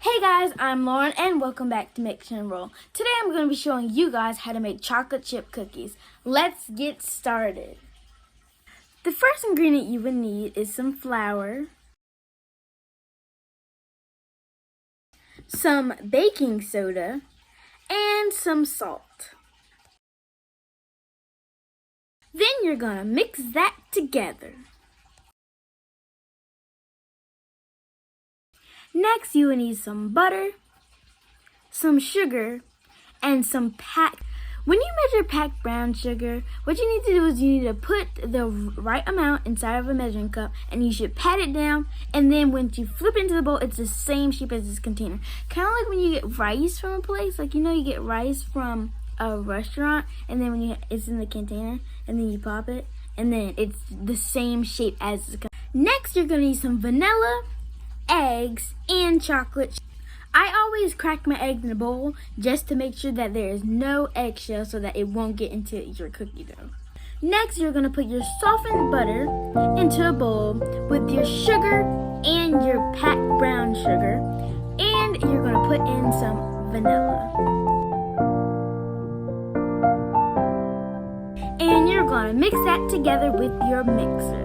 Hey guys, I'm Lauren and welcome back to Mix and Roll. Today I'm going to be showing you guys how to make chocolate chip cookies. Let's get started. The first ingredient you will need is some flour, some baking soda, and some salt. Then you're going to mix that together. Next, you will need some butter, some sugar, and some packed. When you measure packed brown sugar, what you need to do is you need to put the right amount inside of a measuring cup, and you should pat it down, and then once you flip it into the bowl, it's the same shape as this container. Kind of like when you get rice from a place, like you get rice from a restaurant, and then it's in the container, and then you pop it, and then it's the same shape as the container. Next, you're going to need some vanilla, eggs, and chocolate. I always crack my eggs in a bowl just to make sure that there is no eggshell so that it won't get into your cookie dough. Next, you're going to put your softened butter into a bowl with your sugar and your packed brown sugar, and you're going to put in some vanilla. And you're going to mix that together with your mixer.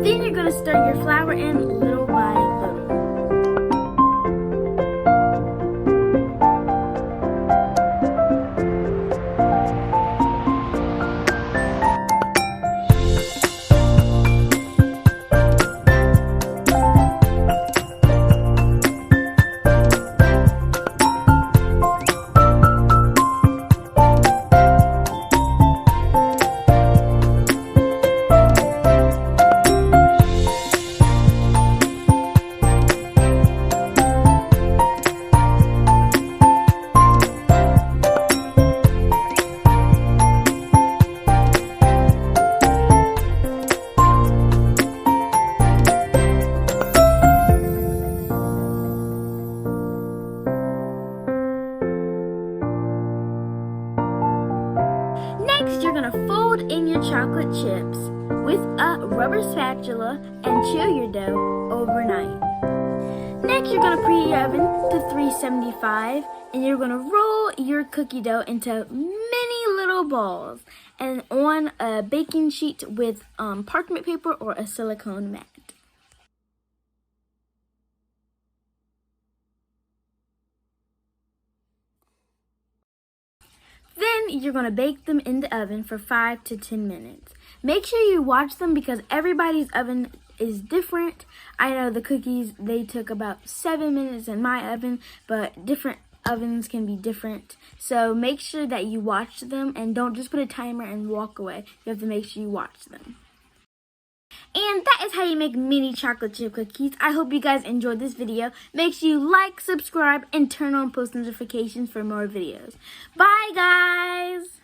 Then you're going to stir your flour in little by little. Next, you're going to fold in your chocolate chips with a rubber spatula and chill your dough overnight. Next, you're going to preheat your oven to 375, and you're going to roll your cookie dough into many little balls and on a baking sheet with parchment paper or a silicone mat. Then you're going to bake them in the oven for 5 to 10 minutes. Make sure you watch them because everybody's oven is different. I know the cookies, they took about 7 minutes in my oven, but different ovens can be different. So make sure that you watch them and don't just put a timer and walk away. You have to make sure you watch them. And that is how you make mini chocolate chip cookies. I hope you guys enjoyed this video. Make sure you like, subscribe, and turn on post notifications for more videos. Bye, guys!